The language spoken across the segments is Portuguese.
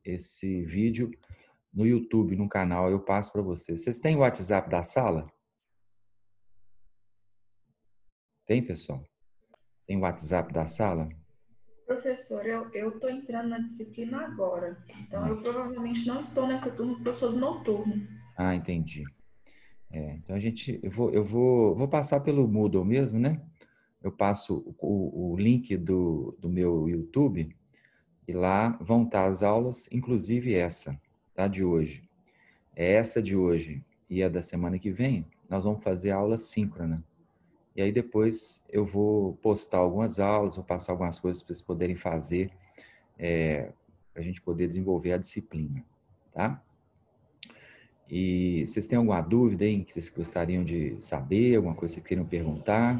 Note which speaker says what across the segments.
Speaker 1: esse vídeo no YouTube, no canal, eu passo para vocês. Vocês têm o WhatsApp da sala? Tem, pessoal? Tem o WhatsApp da sala?
Speaker 2: Professor, eu estou entrando na disciplina agora, então
Speaker 1: Ah,
Speaker 2: eu provavelmente não estou nessa turma porque eu sou do noturno.
Speaker 1: entendi. Então eu vou passar pelo Moodle mesmo, né? Eu passo o link do meu YouTube e lá vão estar as aulas, inclusive essa, tá? De hoje. É essa de hoje e a da semana que vem, nós vamos fazer aula síncrona. E aí depois eu vou postar algumas aulas, vou passar algumas coisas para vocês poderem fazer, para a gente poder desenvolver a disciplina, tá? E vocês têm alguma dúvida aí que vocês gostariam de saber, alguma coisa que vocês queriam perguntar?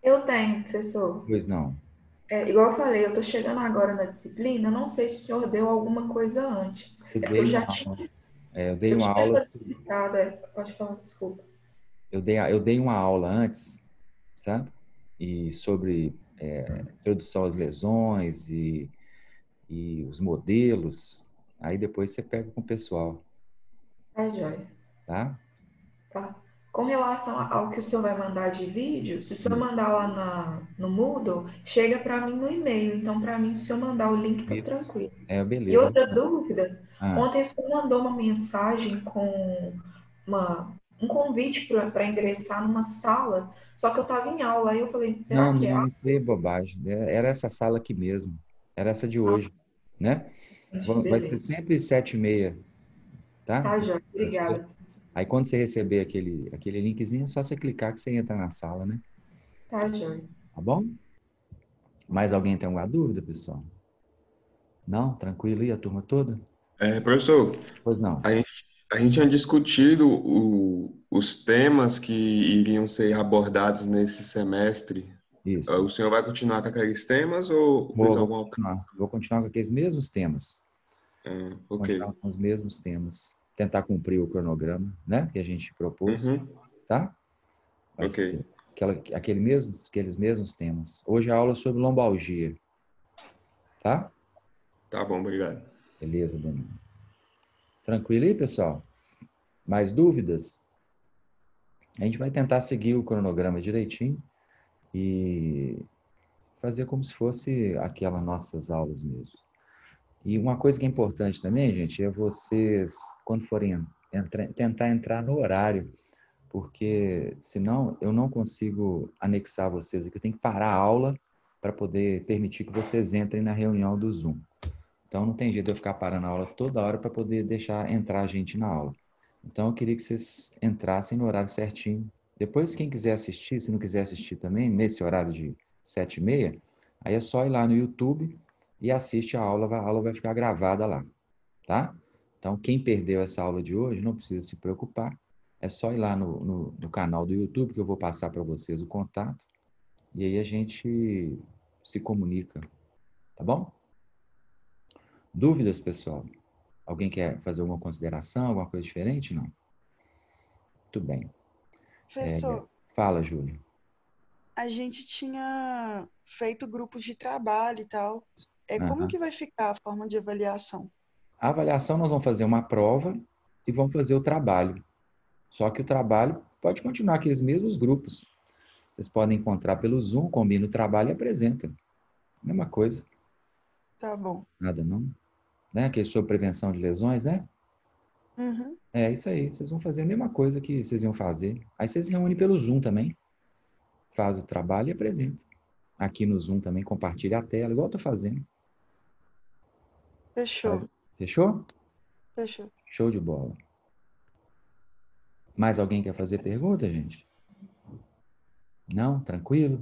Speaker 2: Eu tenho, professor.
Speaker 1: Pois não.
Speaker 2: Igual eu falei, eu estou chegando agora na disciplina, eu não sei se o senhor deu alguma coisa antes.
Speaker 1: Eu
Speaker 2: É porque eu
Speaker 1: dei uma
Speaker 2: já tinha,
Speaker 1: aula, eu dei
Speaker 2: eu
Speaker 1: uma
Speaker 2: tinha
Speaker 1: aula,
Speaker 2: solicitado, pode falar, desculpa.
Speaker 1: eu dei uma aula antes, sabe? E sobre introdução às lesões e os modelos. Aí depois você pega com o pessoal,
Speaker 2: Tá, joia.
Speaker 1: tá?
Speaker 2: Tá. Com relação ao que o senhor vai mandar de vídeo, se o senhor
Speaker 1: Isso.
Speaker 2: mandar lá no Moodle, chega para mim no e-mail. Então, para mim, se o senhor mandar o link, tá
Speaker 1: Isso.
Speaker 2: tranquilo. E
Speaker 1: Beleza.
Speaker 2: outra dúvida,
Speaker 1: Ah,
Speaker 2: ontem o senhor mandou uma mensagem com um convite para ingressar numa sala, só que eu estava em aula, aí eu falei, será
Speaker 1: não,
Speaker 2: que é
Speaker 1: não,
Speaker 2: aula?
Speaker 1: não foi bobagem. Era essa sala aqui mesmo. Era essa de hoje, né? Vai ser
Speaker 2: Beleza.
Speaker 1: sempre 7h30, tá?
Speaker 2: Tá, joia. Obrigada.
Speaker 1: Aí quando você receber aquele linkzinho, é só você clicar que você entra na sala, né?
Speaker 2: Tá, joia.
Speaker 1: Tá bom? Mais alguém tem alguma dúvida, pessoal? Não? Tranquilo aí, a turma toda?
Speaker 3: Professor,
Speaker 1: Pois não.
Speaker 3: a gente, a gente tinha discutido os temas que iriam ser abordados nesse semestre.
Speaker 1: Isso.
Speaker 3: O senhor vai continuar com aqueles temas ou fez
Speaker 1: Vou
Speaker 3: alguma
Speaker 1: continuar.
Speaker 3: alteração?
Speaker 1: Vou continuar com aqueles mesmos temas.
Speaker 3: Ok.
Speaker 1: Continuar com os mesmos temas. Tentar cumprir o cronograma, né? Que a gente propôs,
Speaker 3: Uhum.
Speaker 1: tá? Vai
Speaker 3: Ok.
Speaker 1: ser aqueles mesmos temas. Hoje a aula é sobre lombalgia, tá?
Speaker 3: Tá bom, obrigado.
Speaker 1: Beleza, Bruno. Tranquilo aí, pessoal? Mais dúvidas? A gente vai tentar seguir o cronograma direitinho e fazer como se fosse aquelas nossas aulas mesmo. E uma coisa que é importante também, gente, é vocês, quando forem tentar entrar no horário, porque senão eu não consigo anexar vocês aqui. Eu tenho que parar a aula para poder permitir que vocês entrem na reunião do Zoom. Então não tem jeito de eu ficar parando a aula toda hora para poder deixar entrar a gente na aula. Então eu queria que vocês entrassem no horário certinho. Depois, quem quiser assistir, se não quiser assistir também, nesse horário de 7h30, aí é só ir lá no YouTube e assiste a aula vai ficar gravada lá, tá? Então, quem perdeu essa aula de hoje, não precisa se preocupar, é só ir lá no canal do YouTube, que eu vou passar para vocês o contato, e aí a gente se comunica, tá bom? Dúvidas, pessoal? Alguém quer fazer alguma consideração, alguma coisa diferente? Não? Muito bem.
Speaker 4: Professor,
Speaker 1: Fala, Júlia.
Speaker 4: a gente tinha feito grupos de trabalho e tal. Como
Speaker 1: Uhum.
Speaker 4: que vai ficar a forma de avaliação?
Speaker 1: A avaliação, nós vamos fazer uma prova e vamos fazer o trabalho. Só que o trabalho pode continuar aqueles mesmos grupos. Vocês podem encontrar pelo Zoom, combina o trabalho e apresenta. Mesma coisa.
Speaker 4: Tá bom.
Speaker 1: Nada não. Né? Que é sobre prevenção de lesões, né?
Speaker 4: Uhum.
Speaker 1: É isso aí. Vocês vão fazer a mesma coisa que vocês iam fazer. Aí vocês se reúnem pelo Zoom também. Faz o trabalho e apresenta. Aqui no Zoom também compartilha a tela, igual eu tô fazendo.
Speaker 4: Fechou.
Speaker 1: Fechou?
Speaker 4: Fechou.
Speaker 1: Show de bola. Mais alguém quer fazer pergunta, gente? Não? Tranquilo?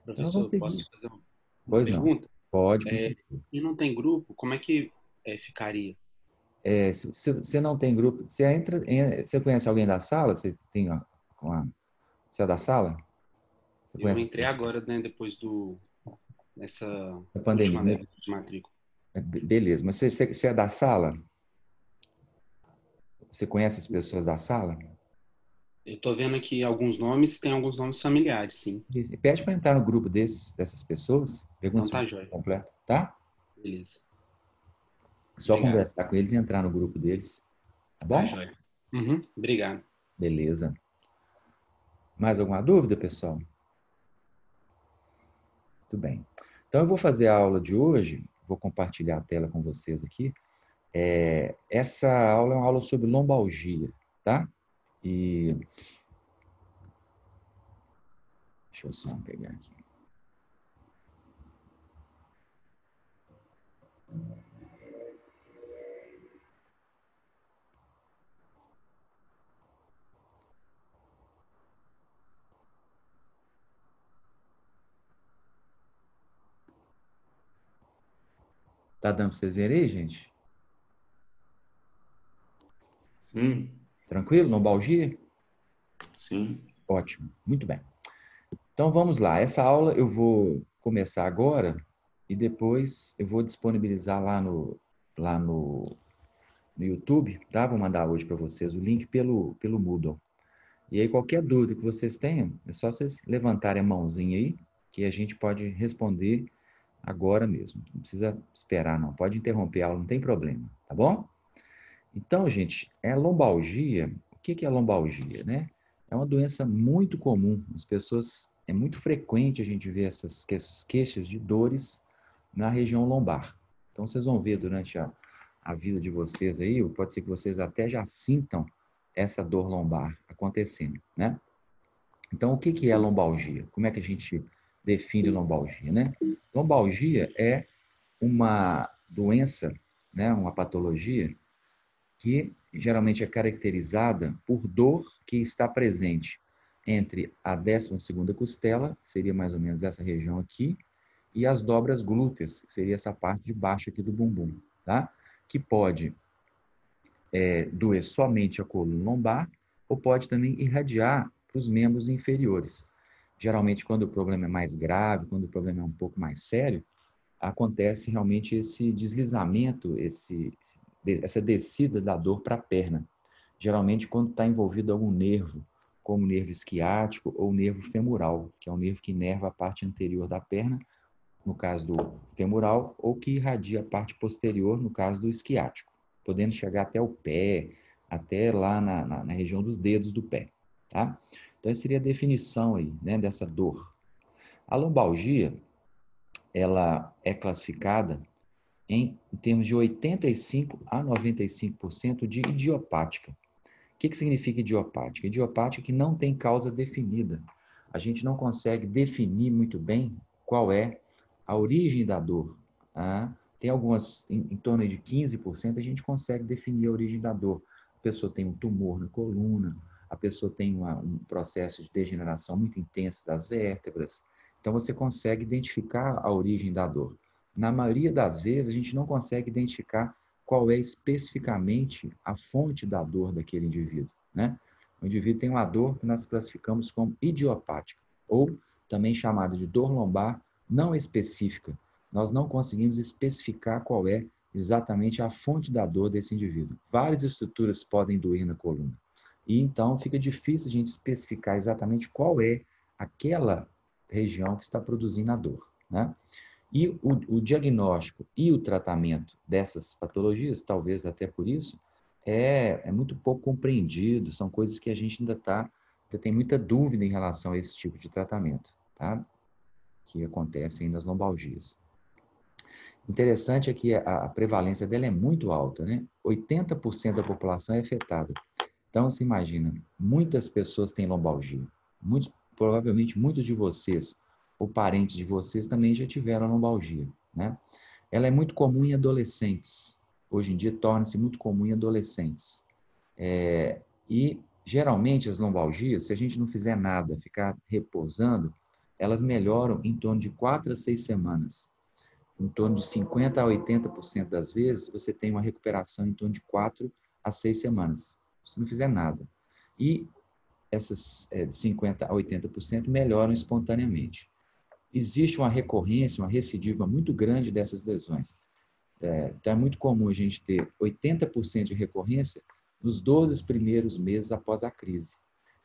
Speaker 1: Então nós vamos
Speaker 5: Professor,
Speaker 1: seguir.
Speaker 5: posso fazer uma
Speaker 1: Pois não.
Speaker 5: pergunta?
Speaker 1: Pode, com certeza.
Speaker 5: E não tem grupo, como é que ficaria?
Speaker 1: Se você não tem grupo, você entra, você conhece alguém da sala? Você tem você é da sala? Você
Speaker 5: Eu
Speaker 1: conhece as
Speaker 5: entrei
Speaker 1: pessoas
Speaker 5: agora, né, depois dessa
Speaker 1: da
Speaker 5: última
Speaker 1: pandemia?
Speaker 5: leva de matrícula.
Speaker 1: Beleza, mas você é da sala? Você conhece as pessoas da sala?
Speaker 5: Eu tô vendo aqui alguns nomes, tem alguns nomes familiares, sim.
Speaker 1: Pede para entrar no grupo dessas pessoas, pergunta
Speaker 5: Então
Speaker 1: se o
Speaker 5: tá
Speaker 1: grupo é
Speaker 5: jóia.
Speaker 1: completo, tá?
Speaker 5: Beleza.
Speaker 1: Só
Speaker 5: Obrigado.
Speaker 1: conversar com eles e entrar no grupo deles. Tá bom?
Speaker 5: Tá, joia. Uhum, obrigado.
Speaker 1: Beleza. Mais alguma dúvida, pessoal? Muito bem. Então, eu vou fazer a aula de hoje, vou compartilhar a tela com vocês aqui. Essa aula é uma aula sobre lombalgia, tá? E deixa eu só pegar aqui. Tá dando para vocês verem aí, gente?
Speaker 3: Sim,
Speaker 1: Tranquilo? Lombalgia?
Speaker 3: sim.
Speaker 1: Ótimo. Muito bem. Então, vamos lá. Essa aula eu vou começar agora e depois eu vou disponibilizar lá no YouTube, tá? Vou mandar hoje para vocês o link pelo Moodle. E aí, qualquer dúvida que vocês tenham, é só vocês levantarem a mãozinha aí, que a gente pode responder agora mesmo. Não precisa esperar, não. Pode interromper a aula, não tem problema, tá bom? Então, gente, lombalgia. O que é a lombalgia, né? É uma doença muito comum. As pessoas, é muito frequente a gente ver essas queixas de dores na região lombar. Então, vocês vão ver durante a vida de vocês aí, ou pode ser que vocês até já sintam essa dor lombar acontecendo, né? Então, o que é a lombalgia? Como é que a gente define lombalgia, né? Lombalgia é uma doença, né, uma patologia que geralmente é caracterizada por dor que está presente entre a 12ª costela, que seria mais ou menos essa região aqui, e as dobras glúteas, que seria essa parte de baixo aqui do bumbum, tá? Que pode doer somente a coluna lombar ou pode também irradiar para os membros inferiores. Geralmente, quando o problema é mais grave, quando o problema é um pouco mais sério, acontece realmente esse deslizamento, essa descida da dor para a perna. Geralmente, quando está envolvido algum nervo, como o nervo esquiático ou o nervo femoral, que é o nervo que inerva a parte anterior da perna, no caso do femoral, ou que irradia a parte posterior, no caso do esquiático, podendo chegar até o pé, até lá na região dos dedos do pé. Tá? Então, essa seria a definição aí, né, dessa dor. A lombalgia, ela é classificada em termos de 85% a 95% de idiopática. O que significa idiopática? Idiopática é que não tem causa definida. A gente não consegue definir muito bem qual é a origem da dor. Tá? Tem algumas, em torno de 15%, a gente consegue definir a origem da dor. A pessoa tem um tumor na coluna, a pessoa tem um processo de degeneração muito intenso das vértebras. Então, você consegue identificar a origem da dor. Na maioria das vezes, a gente não consegue identificar qual é especificamente a fonte da dor daquele indivíduo, né? O indivíduo tem uma dor que nós classificamos como idiopática, ou também chamada de dor lombar não específica. Nós não conseguimos especificar qual é exatamente a fonte da dor desse indivíduo. Várias estruturas podem doer na coluna. E então fica difícil a gente especificar exatamente qual é aquela região que está produzindo a dor, né? E o diagnóstico e o tratamento dessas patologias, talvez até por isso, é muito pouco compreendido, são coisas que a gente ainda tem muita dúvida em relação a esse tipo de tratamento, tá? Que acontecem nas lombalgias. Interessante é que a prevalência dela é muito alta, né? 80% da população é afetada. Então, você imagina, muitas pessoas têm lombalgia. Provavelmente muitos de vocês ou parentes de vocês também já tiveram lombalgia, né? Ela é muito comum em adolescentes. Hoje em dia torna-se muito comum em adolescentes. E geralmente as lombalgias, se a gente não fizer nada, ficar repousando, elas melhoram em torno de 4 a 6 semanas. Em torno de 50 a 80% das vezes, você tem uma recuperação em torno de 4 a 6 semanas. Se não fizer nada. E essas de 50% a 80% melhoram espontaneamente. Existe uma recorrência, uma recidiva muito grande dessas lesões. Então, é muito comum a gente ter 80% de recorrência nos 12 primeiros meses após a crise.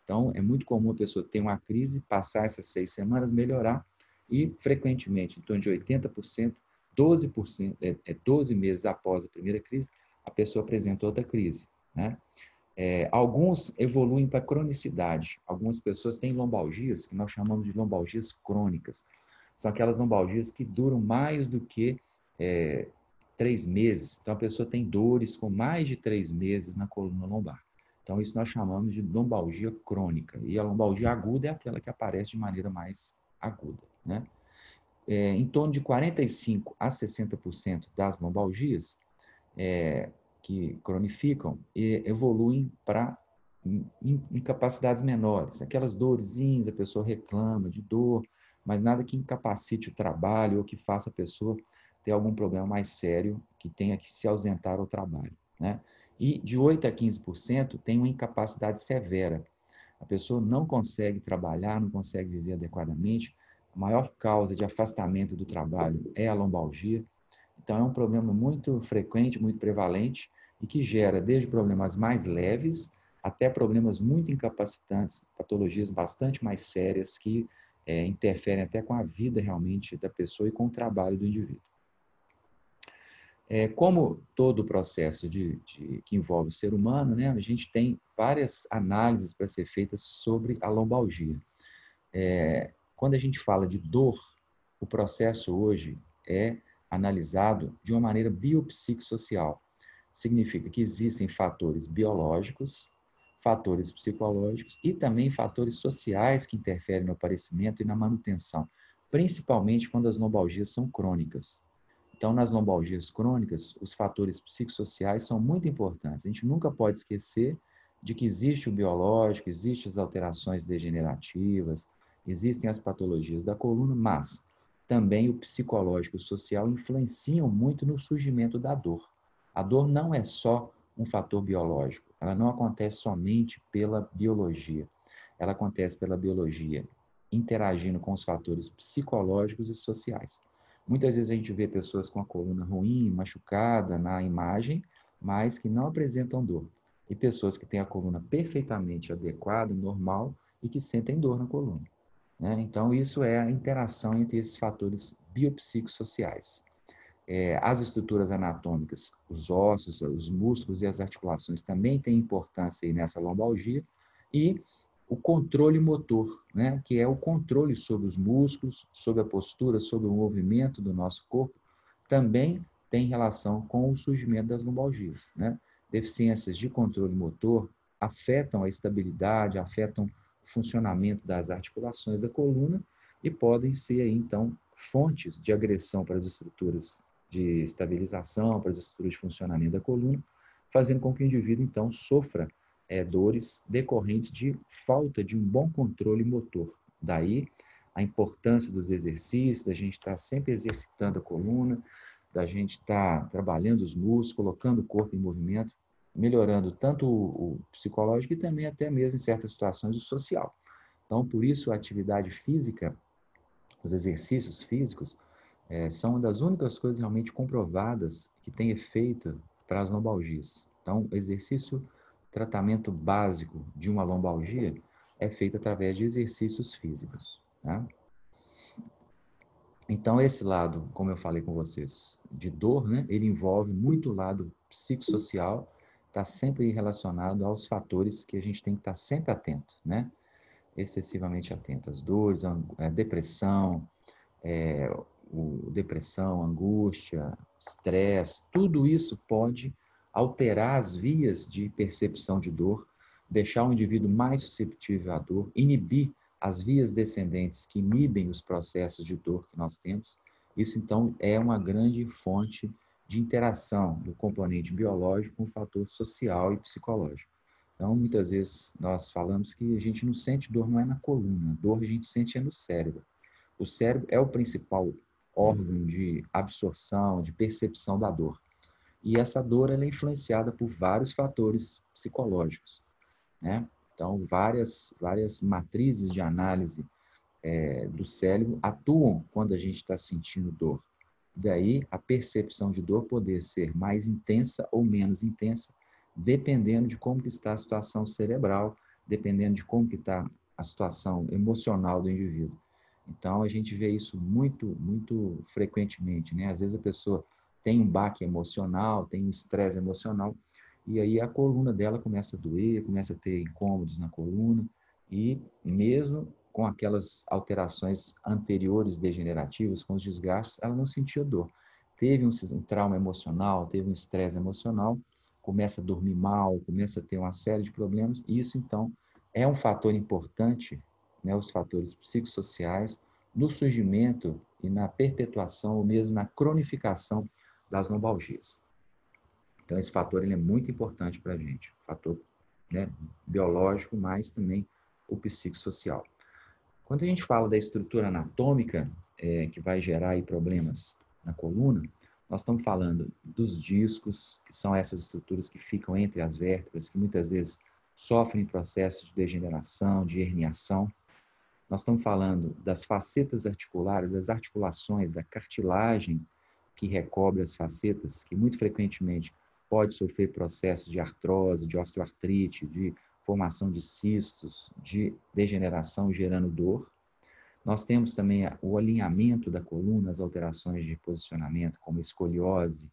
Speaker 1: Então, é muito comum a pessoa ter uma crise, passar essas 6 semanas, melhorar e, frequentemente, em torno de 80%, 12%, 12 meses após a primeira crise, a pessoa apresenta outra crise, né? Alguns evoluem para cronicidade. Algumas pessoas têm lombalgias, que nós chamamos de lombalgias crônicas. São aquelas lombalgias que duram mais do que 3 meses. Então, a pessoa tem dores com mais de 3 meses na coluna lombar. Então, isso nós chamamos de lombalgia crônica. E a lombalgia aguda é aquela que aparece de maneira mais aguda, né? Em torno de 45% a 60% das lombalgias que cronificam evoluem para incapacidades menores. Aquelas dorzinhas, a pessoa reclama de dor, mas nada que incapacite o trabalho ou que faça a pessoa ter algum problema mais sério que tenha que se ausentar ao trabalho, né? E de 8% a 15% tem uma incapacidade severa. A pessoa não consegue trabalhar, não consegue viver adequadamente. A maior causa de afastamento do trabalho é a lombalgia. Então, é um problema muito frequente, muito prevalente e que gera desde problemas mais leves até problemas muito incapacitantes, patologias bastante mais sérias que interferem até com a vida realmente da pessoa e com o trabalho do indivíduo. Como todo o processo que envolve o ser humano, né, a gente tem várias análises para ser feitas sobre a lombalgia. Quando a gente fala de dor, o processo hoje é analisado de uma maneira biopsicossocial. Significa que existem fatores biológicos, fatores psicológicos e também fatores sociais que interferem no aparecimento e na manutenção, principalmente quando as lombalgias são crônicas. Então, nas lombalgias crônicas, os fatores psicossociais são muito importantes. A gente nunca pode esquecer de que existe o biológico, existem as alterações degenerativas, existem as patologias da coluna, mas também o psicológico e o social influenciam muito no surgimento da dor. A dor não é só um fator biológico, ela não acontece somente pela biologia, ela acontece pela biologia interagindo com os fatores psicológicos e sociais. Muitas vezes a gente vê pessoas com a coluna ruim, machucada na imagem, mas que não apresentam dor. E pessoas que têm a coluna perfeitamente adequada, normal, e que sentem dor na coluna, né? Então, isso é a interação entre esses fatores biopsicossociais. As estruturas anatômicas, os ossos, os músculos e as articulações também têm importância aí nessa lombalgia, e o controle motor, né, que é o controle sobre os músculos, sobre a postura, sobre o movimento do nosso corpo, também tem relação com o surgimento das lombalgias, né? Deficiências de controle motor afetam a estabilidade, afetam o funcionamento das articulações da coluna e podem ser aí, então, fontes de agressão para as estruturas de estabilização, para as estruturas de funcionamento da coluna, fazendo com que o indivíduo, então, sofra dores decorrentes de falta de um bom controle motor. Daí a importância dos exercícios, da gente estar sempre exercitando a coluna, da gente estar trabalhando os músculos, colocando o corpo em movimento, melhorando tanto o psicológico e também até mesmo em certas situações o social. Então, por isso, a atividade física, os exercícios físicos, são uma das únicas coisas realmente comprovadas que tem efeito para as lombalgias. Então, o exercício, tratamento básico de uma lombalgia é feito através de exercícios físicos, tá? Então, esse lado, como eu falei com vocês, de dor, né, ele envolve muito o lado psicossocial, está sempre relacionado aos fatores que a gente tem que estar sempre atento, né? Excessivamente atento. As dores, a depressão, depressão, angústia, estresse, tudo isso pode alterar as vias de percepção de dor, deixar o indivíduo mais suscetível à dor, inibir as vias descendentes que inibem os processos de dor que nós temos. Isso, então, é uma grande fonte de interação do componente biológico com o fator social e psicológico. Então, muitas vezes nós falamos que a gente não sente dor, não é na coluna, a dor a gente sente no cérebro. O cérebro é o principal órgão de absorção, de percepção da dor. E essa dor ela é influenciada por vários fatores psicológicos, né? Então, várias matrizes de análise do cérebro atuam quando a gente está sentindo dor. Daí, a percepção de dor poder ser mais intensa ou menos intensa, dependendo de como que está a situação cerebral, dependendo de como que está a situação emocional do indivíduo. Então, a gente vê isso muito frequentemente, né? Às vezes a pessoa tem um baque emocional, tem um estresse emocional, e aí a coluna dela começa a doer, começa a ter incômodos na coluna, e mesmo com aquelas alterações anteriores degenerativas, com os desgastes, ela não sentia dor. Teve um trauma emocional, teve um estresse emocional, começa a dormir mal, começa a ter uma série de problemas, e isso, então, é um fator importante, né, os fatores psicossociais, no surgimento e na perpetuação, ou mesmo na cronificação das lombalgias. Então, esse fator ele é muito importante para a gente, o fator, né, biológico, mas também o psicossocial. Quando a gente fala da estrutura anatômica, que vai gerar aí problemas na coluna, nós estamos falando dos discos, que são essas estruturas que ficam entre as vértebras, que muitas vezes sofrem processos de degeneração, de herniação. Nós estamos falando das facetas articulares, das articulações, da cartilagem que recobre as facetas, que muito frequentemente pode sofrer processos de artrose, de osteoartrite, de formação de cistos, de degeneração gerando dor. Nós temos também o alinhamento da coluna, as alterações de posicionamento, como escoliose,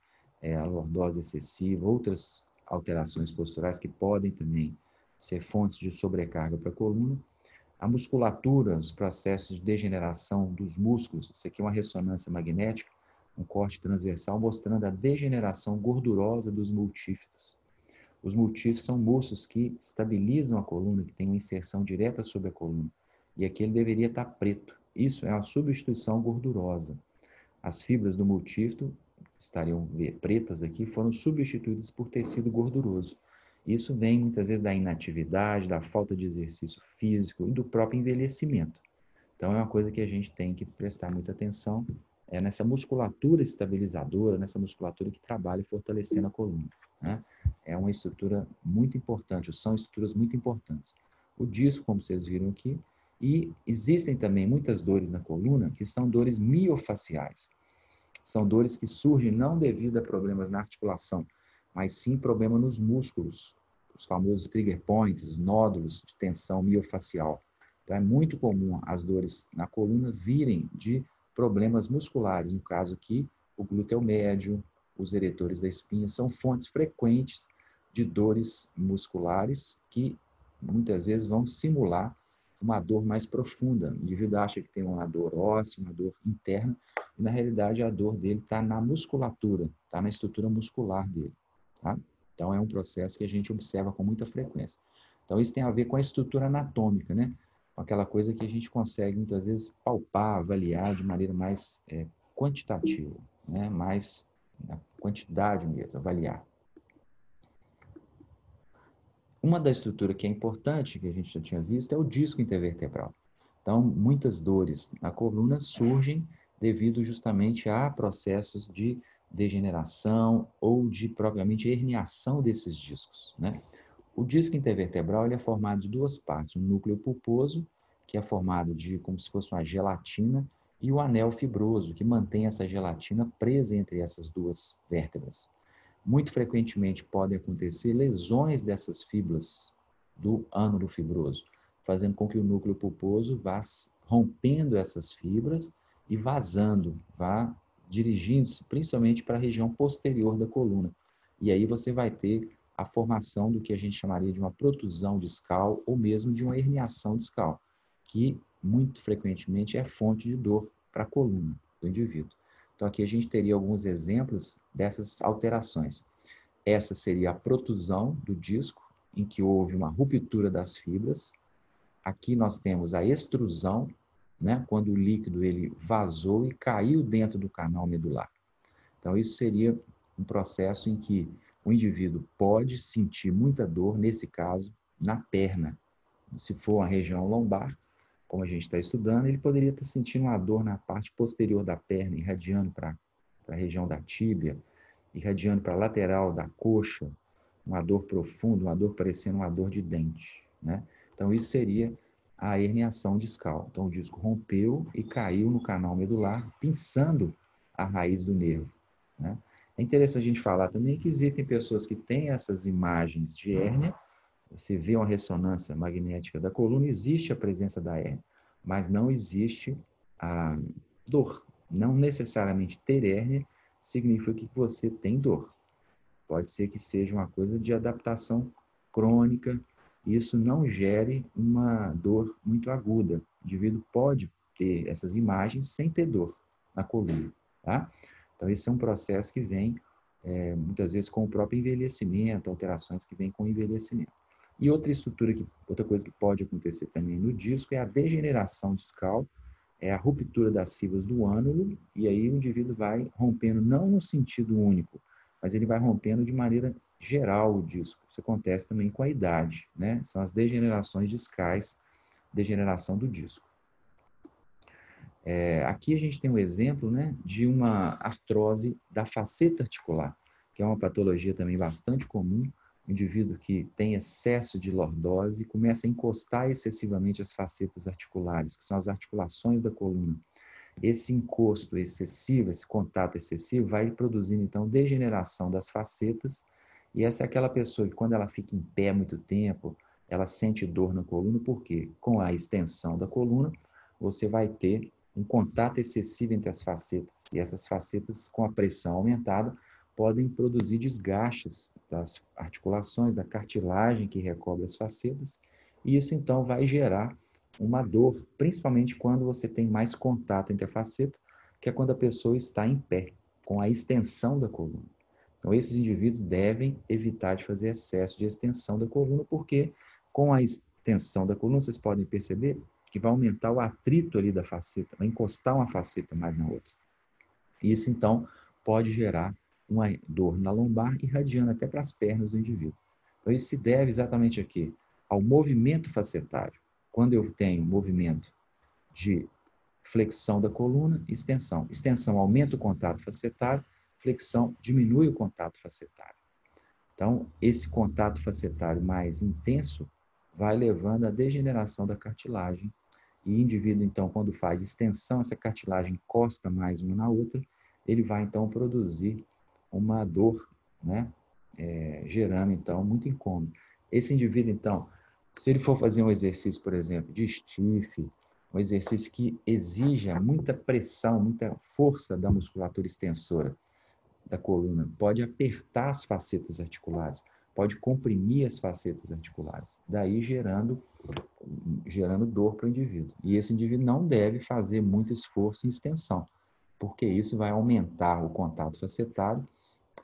Speaker 1: a lordose excessiva, outras alterações posturais que podem também ser fontes de sobrecarga para a coluna. A musculatura, os processos de degeneração dos músculos, isso aqui é uma ressonância magnética, um corte transversal mostrando a degeneração gordurosa dos multífidos. Os multífidos são músculos que estabilizam a coluna, que têm uma inserção direta sobre a coluna. E aqui ele deveria estar preto. Isso é uma substituição gordurosa. As fibras do multífito, que estariam pretas aqui, foram substituídas por tecido gorduroso. Isso vem muitas vezes da inatividade, da falta de exercício físico e do próprio envelhecimento. Então é uma coisa que a gente tem que prestar muita atenção nessa musculatura estabilizadora, nessa musculatura que trabalha fortalecendo a coluna, né? É uma estrutura muito importante, são estruturas muito importantes. O disco, como vocês viram aqui, e existem também muitas dores na coluna que são dores miofaciais. São dores que surgem não devido a problemas na articulação, mas sim problema nos músculos, os famosos trigger points, nódulos de tensão miofacial. Então é muito comum as dores na coluna virem de problemas musculares, no caso aqui, o glúteo médio, os eretores da espinha, são fontes frequentes de dores musculares que muitas vezes vão simular uma dor mais profunda. O indivíduo acha que tem uma dor óssea, uma dor interna, e na realidade a dor dele está na musculatura, está na estrutura muscular dele. Tá? Então é um processo que a gente observa com muita frequência. Então isso tem a ver com a estrutura anatômica, né? Com aquela coisa que a gente consegue muitas vezes palpar, avaliar de maneira mais quantitativa, né? Mais na quantidade mesmo, avaliar. Uma da estrutura que é importante, que a gente já tinha visto, é o disco intervertebral. Então, muitas dores na coluna surgem devido justamente a processos de degeneração ou de propriamente herniação desses discos, né? O disco intervertebral ele é formado de duas partes, um núcleo pulposo, que é formado de como se fosse uma gelatina, e o anel fibroso, que mantém essa gelatina presa entre essas duas vértebras. Muito frequentemente podem acontecer lesões dessas fibras do ânulo fibroso, fazendo com que o núcleo pulposo vá rompendo essas fibras e vazando, vá dirigindo-se principalmente para a região posterior da coluna. E aí você vai ter a formação do que a gente chamaria de uma protusão discal ou mesmo de uma herniação discal, que muito frequentemente é fonte de dor para a coluna do indivíduo. Então, aqui a gente teria alguns exemplos dessas alterações. Essa seria a protusão do disco, em que houve uma ruptura das fibras. Aqui nós temos a extrusão, né, quando o líquido ele vazou e caiu dentro do canal medular. Então, isso seria um processo em que o indivíduo pode sentir muita dor, nesse caso, na perna. Se for uma região lombar, como a gente está estudando, ele poderia estar sentindo uma dor na parte posterior da perna, irradiando para a região da tíbia, irradiando para a lateral da coxa, uma dor profunda, uma dor parecendo uma dor de dente, né? Então, isso seria a herniação discal. Então, o disco rompeu e caiu no canal medular, pinçando a raiz do nervo, né? É interessante a gente falar também que existem pessoas que têm essas imagens de hérnia. Você vê uma ressonância magnética da coluna, existe a presença da hérnia, mas não existe a dor. Não necessariamente ter hérnia significa que você tem dor. Pode ser que seja uma coisa de adaptação crônica, e isso não gere uma dor muito aguda. O indivíduo pode ter essas imagens sem ter dor na coluna, tá? Então, esse é um processo que vem, muitas vezes, com o próprio envelhecimento, alterações que vêm com o envelhecimento. E outra coisa que pode acontecer também no disco é a degeneração discal, é a ruptura das fibras do ânulo, e aí o indivíduo vai rompendo, não no sentido único, mas ele vai rompendo de maneira geral o disco. Isso acontece também com a idade, né? São as degenerações discais, degeneração do disco. Aqui a gente tem um exemplo, né, de uma artrose da faceta articular, que é uma patologia também bastante comum. O indivíduo que tem excesso de lordose começa a encostar excessivamente as facetas articulares, que são as articulações da coluna. Esse encosto excessivo, esse contato excessivo, vai produzindo, então, degeneração das facetas, e essa é aquela pessoa que, quando ela fica em pé muito tempo, ela sente dor na coluna, porque com a extensão da coluna, você vai ter um contato excessivo entre as facetas, e essas facetas, com a pressão aumentada, podem produzir desgastes das articulações, da cartilagem que recobre as facetas, e isso, então, vai gerar uma dor, principalmente quando você tem mais contato entre a faceta, que é quando a pessoa está em pé, com a extensão da coluna. Então, esses indivíduos devem evitar de fazer excesso de extensão da coluna, porque com a extensão da coluna, vocês podem perceber que vai aumentar o atrito ali da faceta, vai encostar uma faceta mais na outra. Isso, então, pode gerar uma dor na lombar, irradiando até para as pernas do indivíduo. Então, isso se deve exatamente aqui ao movimento facetário. Quando eu tenho movimento de flexão da coluna, extensão. Extensão aumenta o contato facetário, flexão diminui o contato facetário. Então, esse contato facetário mais intenso vai levando à degeneração da cartilagem, e o indivíduo, então, quando faz extensão, essa cartilagem encosta mais uma na outra, ele vai, então, produzir uma dor, né? Gerando, então, muito incômodo. Esse indivíduo, então, se ele for fazer um exercício, por exemplo, de stiff, um exercício que exija muita pressão, muita força da musculatura extensora da coluna, pode apertar as facetas articulares, pode comprimir as facetas articulares, daí gerando dor para o indivíduo. E esse indivíduo não deve fazer muito esforço em extensão, porque isso vai aumentar o contato facetário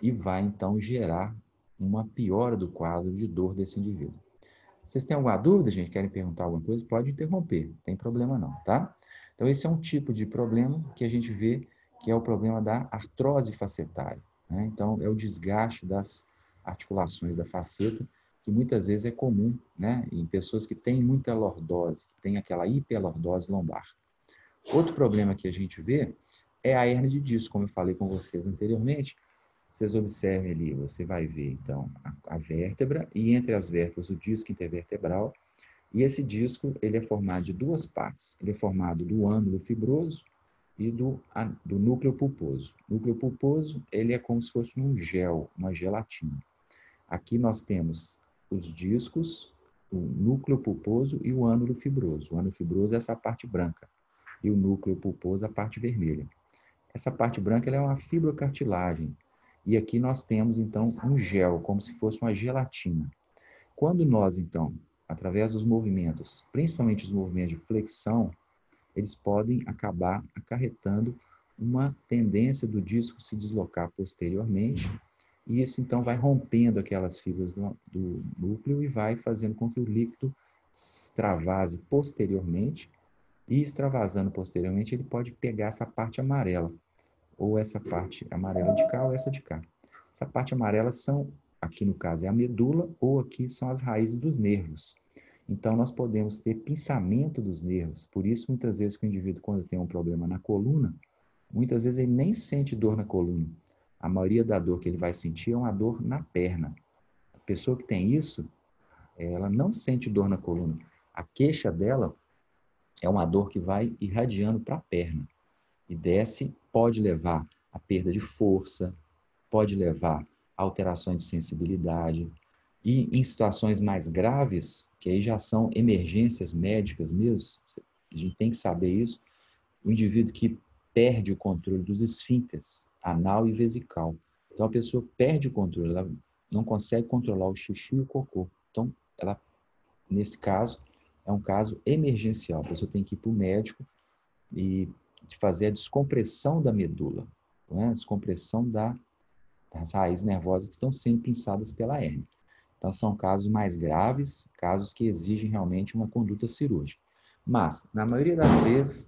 Speaker 1: e vai, então, gerar uma piora do quadro de dor desse indivíduo. Vocês têm alguma dúvida, gente? Querem perguntar alguma coisa? Pode interromper, não tem problema não, tá? Então, esse é um tipo de problema que a gente vê que é o problema da artrose facetária, né? Então, é o desgaste das articulações da faceta, que muitas vezes é comum, né, em pessoas que têm muita lordose, que têm aquela hiperlordose lombar. Outro problema que a gente vê é a hérnia de disco, como eu falei com vocês anteriormente. Vocês observem ali, você vai ver, então, a vértebra, e entre as vértebras o disco intervertebral, e esse disco, ele é formado de duas partes. Ele é formado do ânulo fibroso e do núcleo pulposo. O núcleo pulposo, ele é como se fosse um gel, uma gelatina. Aqui nós temos os discos, o núcleo pulposo e o ânulo fibroso. O ânulo fibroso é essa parte branca, e o núcleo pulposo a parte vermelha. Essa parte branca, ela é uma fibrocartilagem. E aqui nós temos, então, um gel, como se fosse uma gelatina. Quando nós, então, através dos movimentos, principalmente os movimentos de flexão, eles podem acabar acarretando uma tendência do disco se deslocar posteriormente, e isso, então, vai rompendo aquelas fibras do núcleo e vai fazendo com que o líquido extravase posteriormente, e extravasando posteriormente, ele pode pegar essa parte amarela, ou essa parte amarela de cá ou essa de cá. Essa parte amarela são, aqui no caso é a medula, ou aqui são as raízes dos nervos. Então, nós podemos ter pinçamento dos nervos. Por isso, muitas vezes, que o indivíduo, quando tem um problema na coluna, muitas vezes ele nem sente dor na coluna. A maioria da dor que ele vai sentir é uma dor na perna. A pessoa que tem isso, ela não sente dor na coluna. A queixa dela é uma dor que vai irradiando para a perna. E desce, pode levar a perda de força, pode levar a alterações de sensibilidade. E em situações mais graves, que aí já são emergências médicas mesmo, a gente tem que saber isso, o indivíduo que perde o controle dos esfíncteres, anal e vesical. Então, a pessoa perde o controle, ela não consegue controlar o xixi e o cocô. Então, ela, nesse caso, é um caso emergencial. A pessoa tem que ir para o médico e fazer a descompressão da medula, né? A descompressão das raízes nervosas que estão sendo pinçadas pela hérnia. Então, são casos mais graves, casos que exigem realmente uma conduta cirúrgica. Mas, na maioria das vezes,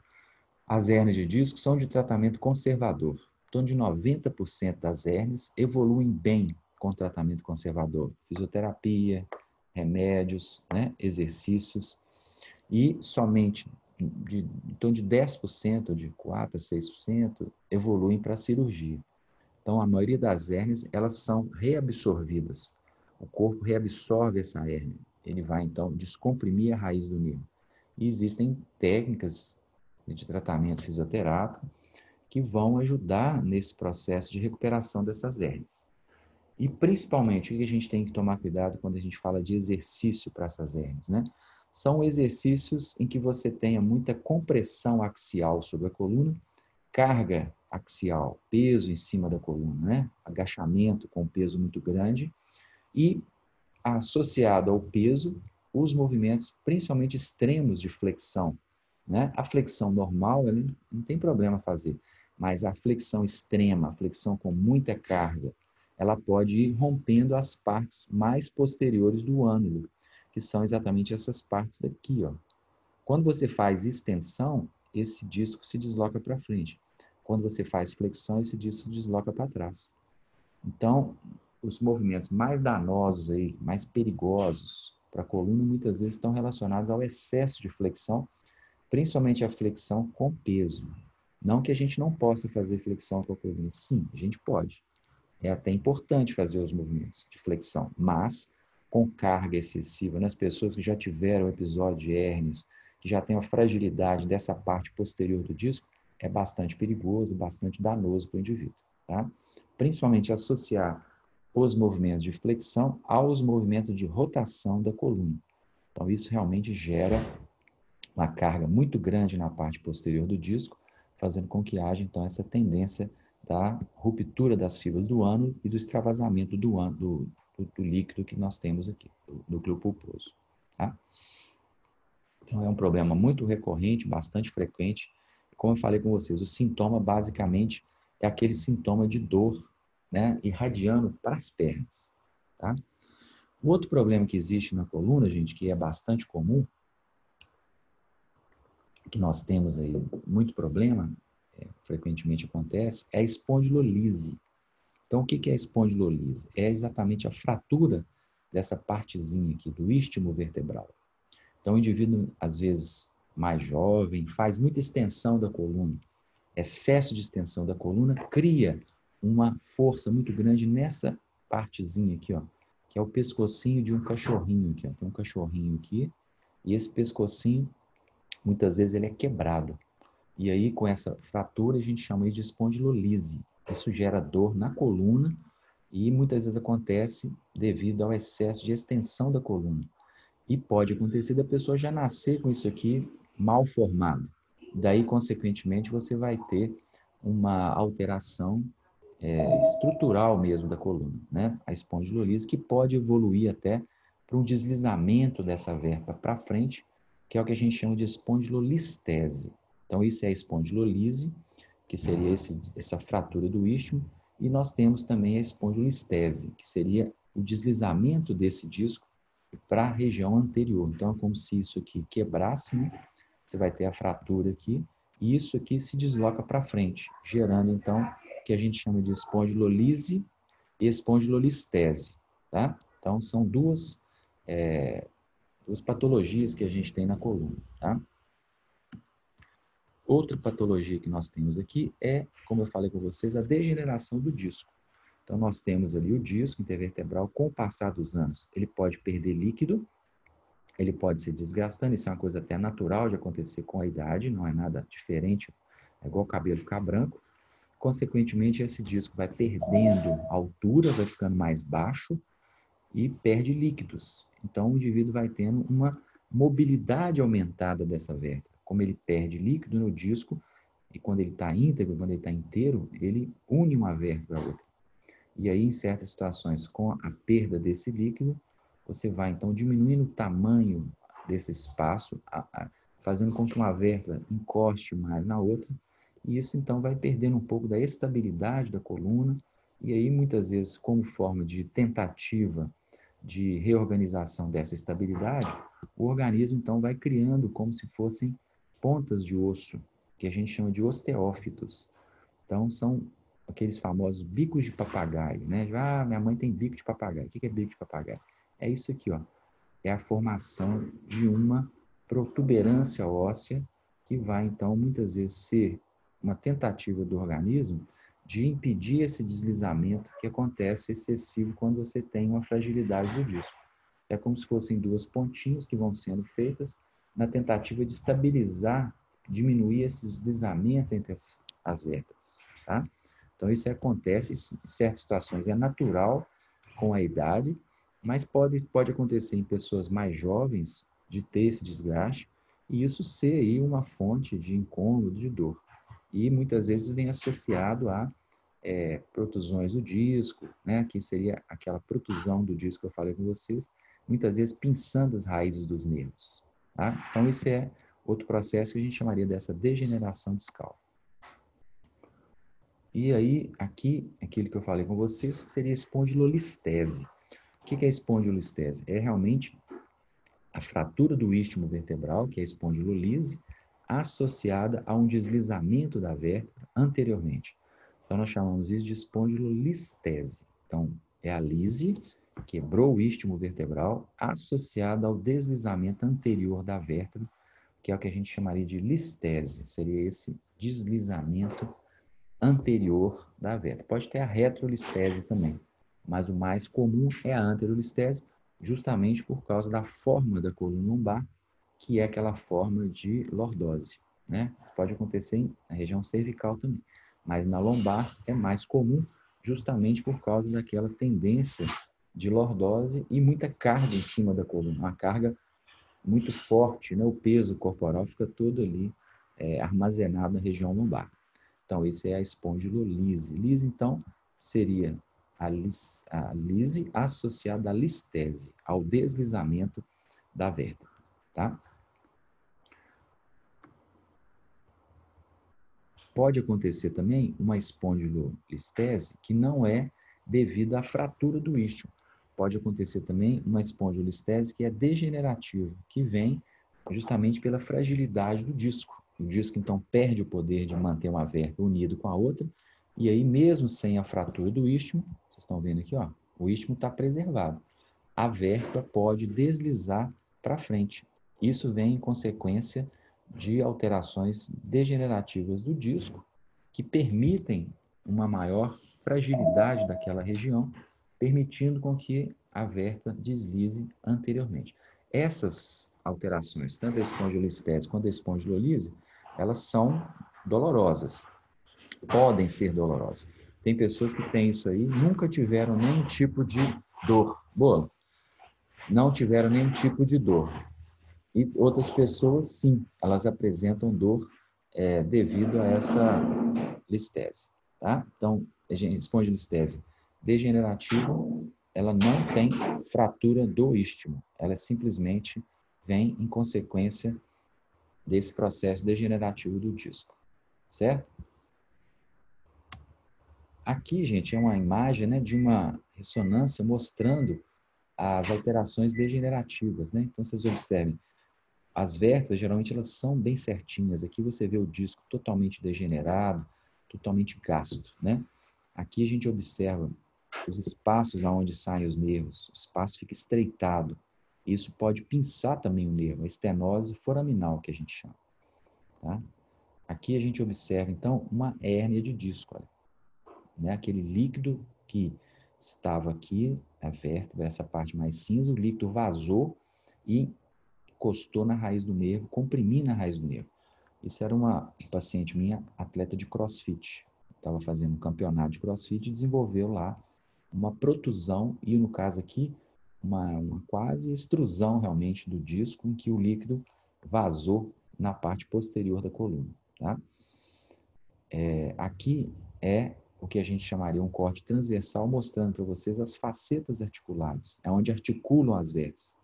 Speaker 1: as hérnias de disco são de tratamento conservador. Em torno de 90% das hérnias evoluem bem com o tratamento conservador. Fisioterapia, remédios, né, exercícios. E somente em torno de 10%, de 4% a 6%, evoluem para a cirurgia. Então, a maioria das hérnias, elas são reabsorvidas. O corpo reabsorve essa hérnia. Ele vai, então, descomprimir a raiz do nervo. E existem técnicas de tratamento fisioterápico que vão ajudar nesse processo de recuperação dessas hérnias. E, principalmente, o que a gente tem que tomar cuidado quando a gente fala de exercício para essas hérnias, né? São exercícios em que você tenha muita compressão axial sobre a coluna, carga axial, peso em cima da coluna, né? Agachamento com peso muito grande e, associado ao peso, os movimentos, principalmente extremos de flexão, né? A flexão normal, ela não tem problema fazer, mas a flexão extrema, a flexão com muita carga, ela pode ir rompendo as partes mais posteriores do ânulo, que são exatamente essas partes daqui, ó. Quando você faz extensão, esse disco se desloca para frente. Quando você faz flexão, esse disco se desloca para trás. Então, os movimentos mais danosos aí, mais perigosos para a coluna, muitas vezes estão relacionados ao excesso de flexão, principalmente a flexão com peso. Não que a gente não possa fazer flexão com a coluna. Sim, a gente pode. É até importante fazer os movimentos de flexão, mas com carga excessiva nas pessoas que já tiveram episódio de hérnias, que já têm a fragilidade dessa parte posterior do disco, é bastante perigoso, bastante danoso para o indivíduo, tá? Principalmente associar os movimentos de flexão aos movimentos de rotação da coluna. Então, isso realmente gera uma carga muito grande na parte posterior do disco, fazendo com que haja, então, essa tendência da ruptura das fibras do ânulo e do extravasamento do líquido que nós temos aqui, do núcleo pulposo. Tá? Então, é um problema muito recorrente, bastante frequente. Como eu falei com vocês, o sintoma, basicamente, é aquele sintoma de dor, né, irradiando para as pernas. Tá? O outro problema que existe na coluna, gente, que é bastante comum, que nós temos aí muito problema, frequentemente acontece, é a espondilolise. Então, o que é a espondilolise? É exatamente a fratura dessa partezinha aqui, do istmo vertebral. Então, o indivíduo, às vezes, mais jovem, faz muita extensão da coluna. Excesso de extensão da coluna cria uma força muito grande nessa partezinha aqui, ó, que é o pescocinho de um cachorrinho aqui, ó. Tem um cachorrinho aqui, e esse pescocinho, muitas vezes, ele é quebrado. E aí, com essa fratura, a gente chama de espondilolise. Isso gera dor na coluna e muitas vezes acontece devido ao excesso de extensão da coluna. E pode acontecer da pessoa já nascer com isso aqui mal formado. Daí, consequentemente, você vai ter uma alteração estrutural mesmo da coluna, né? A espondilolise, que pode evoluir até para um deslizamento dessa vértebra para frente, que é o que a gente chama de espondilolistese. Então, isso é a espondilolise, que seria essa fratura do istmo, e nós temos também a espondilolistese, que seria o deslizamento desse disco para a região anterior. Então, é como se isso aqui quebrasse, né? Você vai ter a fratura aqui, e isso aqui se desloca para frente, gerando, então, o que a gente chama de espondilolise e espondilolistese, tá? Então, são duas patologias que a gente tem na coluna, tá? Outra patologia que nós temos aqui é, como eu falei com vocês, a degeneração do disco. Então, nós temos ali o disco intervertebral, com o passar dos anos, ele pode perder líquido, ele pode se desgastando, isso é uma coisa até natural de acontecer com a idade, não é nada diferente, é igual o cabelo ficar branco. Consequentemente, esse disco vai perdendo altura, vai ficando mais baixo e perde líquidos. Então, o indivíduo vai tendo uma mobilidade aumentada dessa vértebra. Como ele perde líquido no disco, e quando ele está íntegro, quando ele está inteiro, ele une uma vértebra à outra. E aí, em certas situações, com a perda desse líquido, você vai, então, diminuindo o tamanho desse espaço, fazendo com que uma vértebra encoste mais na outra, e isso, então, vai perdendo um pouco da estabilidade da coluna, e aí, muitas vezes, como forma de tentativa de reorganização dessa estabilidade, o organismo, então, vai criando como se fossem pontas de osso, que a gente chama de osteófitos. Então, são aqueles famosos bicos de papagaio, né? Ah, minha mãe tem bico de papagaio. O que é bico de papagaio? É isso aqui, ó. É a formação de uma protuberância óssea que vai, então, muitas vezes ser uma tentativa do organismo de impedir esse deslizamento que acontece excessivo quando você tem uma fragilidade do disco. É como se fossem duas pontinhas que vão sendo feitas na tentativa de estabilizar, diminuir esse deslizamento entre as vértebras, tá? Então, isso acontece em certas situações, é natural com a idade, mas pode acontecer em pessoas mais jovens de ter esse desgaste e isso ser aí uma fonte de incômodo, de dor. E muitas vezes vem associado a protusões do disco, né, que seria aquela protusão do disco que eu falei com vocês, muitas vezes pinçando as raízes dos nervos. Tá? Então, isso é outro processo que a gente chamaria dessa degeneração discal. E aí, aqui, aquilo que eu falei com vocês, seria espondilolistese. O que é espondilolistese? É realmente a fratura do istmo vertebral, que é a espondilolise, associada a um deslizamento da vértebra anteriormente. Então, nós chamamos isso de espondilolistese. Então, é a lise, quebrou o istmo vertebral, associada ao deslizamento anterior da vértebra, que é o que a gente chamaria de listese. Seria esse deslizamento anterior da vértebra. Pode ter a retrolistese também, mas o mais comum é a anterolistese, justamente por causa da forma da coluna lombar, que é aquela forma de lordose, né? Isso pode acontecer na região cervical também, mas na lombar é mais comum, justamente por causa daquela tendência de lordose e muita carga em cima da coluna, uma carga muito forte, né? O peso corporal fica todo ali armazenado na região lombar. Então, esse é a espondilolise. Lise, então, seria a lise associada à listese, ao deslizamento da vértebra, tá? Pode acontecer também uma espondilolistese que não é devido à fratura do istmo. Pode acontecer também uma espondilolistese que é degenerativa, que vem justamente pela fragilidade do disco. O disco, então, perde o poder de manter uma vértebra unida com a outra, e aí, mesmo sem a fratura do istmo, vocês estão vendo aqui, ó, o istmo está preservado. A vértebra pode deslizar para frente. Isso vem em consequência de alterações degenerativas do disco que permitem uma maior fragilidade daquela região, permitindo com que a vértebra deslize anteriormente. Essas alterações, tanto a espondilolistese quanto a espondilolise, elas são dolorosas, podem ser dolorosas. Tem pessoas que têm isso aí, nunca tiveram nenhum tipo de dor. Boa, não tiveram nenhum tipo de dor. E outras pessoas, sim, elas apresentam dor devido a essa listese. Tá? Então, espondilolistese degenerativa, ela não tem fratura do istmo, ela simplesmente vem em consequência desse processo degenerativo do disco, certo? Aqui, gente, é uma imagem, né, de uma ressonância mostrando as alterações degenerativas, né? Então, vocês observem, as vértebras, geralmente, elas são bem certinhas. Aqui você vê o disco totalmente degenerado, totalmente gasto, né? Aqui a gente observa os espaços aonde saem os nervos. O espaço fica estreitado. Isso pode pinçar também o nervo, a estenose foraminal, que a gente chama. Tá? Aqui a gente observa, então, uma hérnia de disco. Olha, né? Aquele líquido que estava aqui, a vértebra, essa parte mais cinza, o líquido vazou e encostou na raiz do nervo, comprimindo a raiz do nervo. Isso era uma paciente minha, atleta de crossfit. Estava fazendo um campeonato de crossfit e desenvolveu lá uma protusão e, no caso aqui, uma quase extrusão realmente do disco, em que o líquido vazou na parte posterior da coluna. Tá? Aqui é o que a gente chamaria um corte transversal, mostrando para vocês as facetas articulares, é onde articulam as vértebras.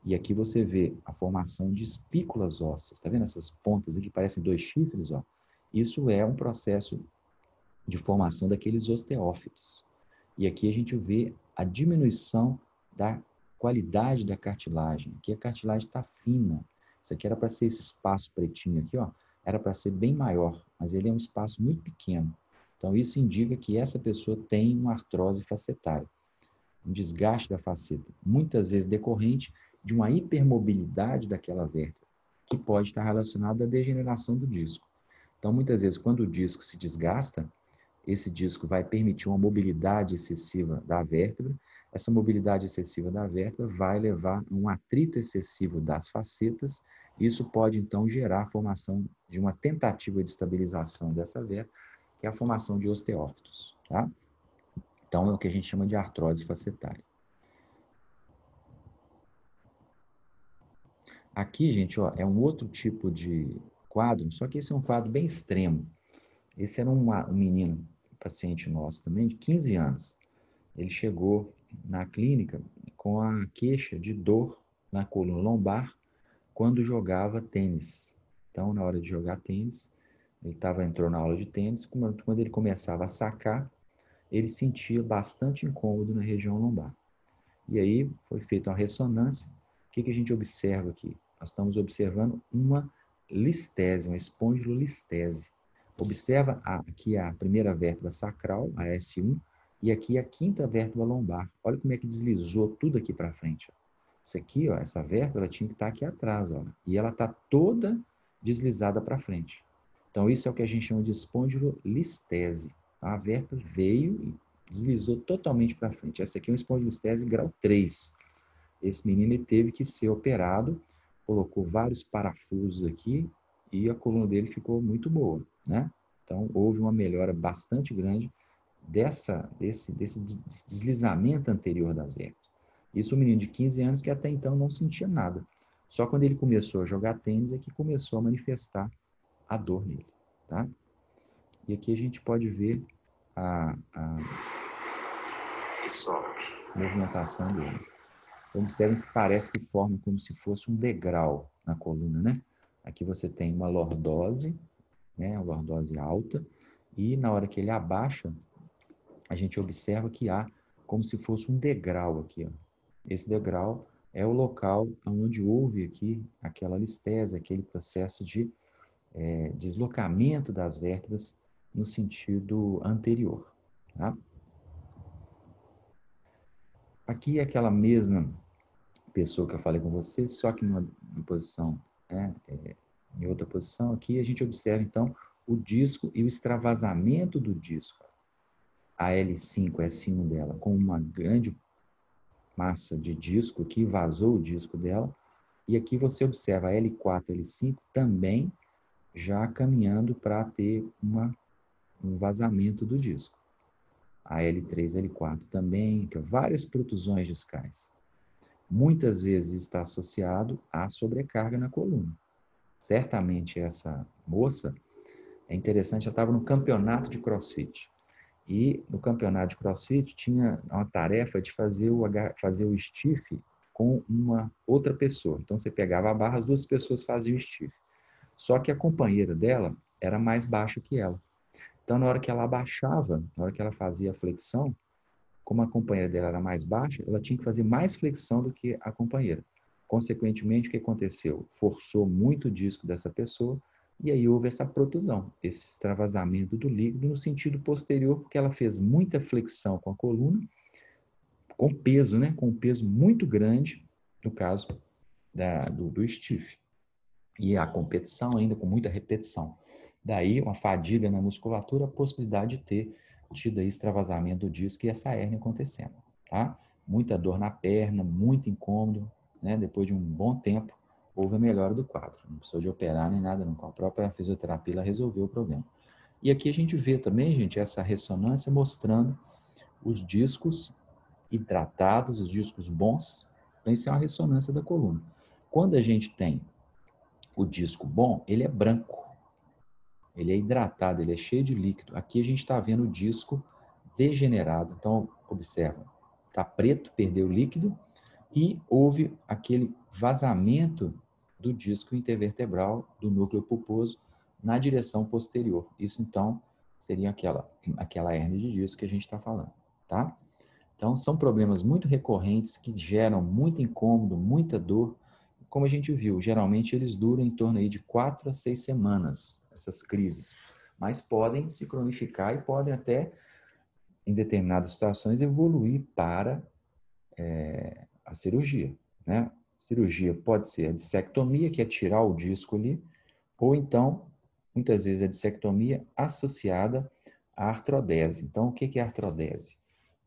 Speaker 1: E aqui você vê a formação de espículas ósseas. Está vendo essas pontas aqui que parecem dois chifres? Ó? Isso é um processo de formação daqueles osteófitos. E aqui a gente vê a diminuição da qualidade da cartilagem. Aqui a cartilagem está fina. Isso aqui era para ser esse espaço pretinho aqui, ó, era para ser bem maior, mas ele é um espaço muito pequeno. Então isso indica que essa pessoa tem uma artrose facetária, um desgaste da faceta, muitas vezes decorrente de uma hipermobilidade daquela vértebra, que pode estar relacionada à degeneração do disco. Então, muitas vezes, quando o disco se desgasta, esse disco vai permitir uma mobilidade excessiva da vértebra. Essa mobilidade excessiva da vértebra vai levar a um atrito excessivo das facetas. Isso pode, então, gerar a formação de uma tentativa de estabilização dessa vértebra, que é a formação de osteófitos. Tá? Então, é o que a gente chama de artrose facetária. Aqui, gente, ó, é um outro tipo de quadro, só que esse é um quadro bem extremo. Esse era um menino, paciente nosso também, de 15 anos. Ele chegou na clínica com a queixa de dor na coluna lombar quando jogava tênis. Então, na hora de jogar tênis, ele entrou na aula de tênis, quando ele começava a sacar, ele sentia bastante incômodo na região lombar. E aí foi feita uma ressonância. O que a gente observa aqui? Nós estamos observando uma listese, uma espondilolistese. Observa aqui a primeira vértebra sacral, a S1, e aqui a quinta vértebra lombar. Olha como é que deslizou tudo aqui para frente. Ó. Isso aqui, ó, essa vértebra tinha que estar aqui atrás, ó, e ela está toda deslizada para frente. Então, isso é o que a gente chama de espondilolistese. A vértebra veio e deslizou totalmente para frente. Essa aqui é uma espondilolistese grau 3. Esse menino ele teve que ser operado, colocou vários parafusos aqui e a coluna dele ficou muito boa, né? Então, houve uma melhora bastante grande desse deslizamento anterior das vértebras. Isso um menino de 15 anos que até então não sentia nada. Só quando ele começou a jogar tênis é que começou a manifestar a dor nele, tá? E aqui a gente pode ver a movimentação dele. Observem que parece que forma como se fosse um degrau na coluna, né? Aqui você tem uma lordose, né? Uma lordose alta, e na hora que ele abaixa, a gente observa que há como se fosse um degrau aqui, ó. Esse degrau é o local onde houve aqui aquela listese, aquele processo de deslocamento das vértebras no sentido anterior, tá? Aqui é aquela mesma pessoa que eu falei com você, só que numa posição, né, em outra posição. Aqui a gente observa, então, o disco e o extravasamento do disco. A L5, S1 dela, com uma grande massa de disco que vazou o disco dela. E aqui você observa a L4, L5 também já caminhando para ter um vazamento do disco. A L3, L4 também, várias protusões discais. Muitas vezes está associado à sobrecarga na coluna. Certamente essa moça, é interessante, ela estava no campeonato de CrossFit. E no campeonato de CrossFit tinha uma tarefa de fazer o stiff com uma outra pessoa. Então você pegava a barra, as duas pessoas faziam o stiff. Só que a companheira dela era mais baixa que ela. Então na hora que ela abaixava, na hora que ela fazia a flexão, como a companheira dela era mais baixa, ela tinha que fazer mais flexão do que a companheira. Consequentemente, o que aconteceu? Forçou muito o disco dessa pessoa e aí houve essa protusão, esse extravasamento do líquido no sentido posterior, porque ela fez muita flexão com a coluna, com peso, né? Com um peso muito grande, no caso do stiff. E a competição ainda com muita repetição. Daí, uma fadiga na musculatura, a possibilidade de ter tido aí extravasamento do disco e essa hérnia acontecendo, tá? Muita dor na perna, muito incômodo, né? Depois de um bom tempo, houve a melhora do quadro. Não precisou de operar nem nada, não. Com a própria fisioterapia, ela resolveu o problema. E aqui a gente vê também, gente, essa ressonância mostrando os discos hidratados, os discos bons. Então, isso é uma ressonância da coluna. Quando a gente tem o disco bom, ele é branco. ele é hidratado, ele é cheio de líquido. Aqui a gente está vendo o disco degenerado. Então, observa, está preto, perdeu líquido e houve aquele vazamento do disco intervertebral do núcleo pulposo na direção posterior. Isso, então, seria aquela hérnia de disco que a gente está falando, tá? Então, são problemas muito recorrentes que geram muito incômodo, muita dor. Como a gente viu, geralmente eles duram em torno aí de 4 a 6 semanas, essas crises. Mas podem se cronificar e podem até, em determinadas situações, evoluir para a cirurgia, né? Cirurgia pode ser a dissectomia, que é tirar o disco ali, ou então, muitas vezes, a dissectomia associada à artrodese. Então, o que é artrodese?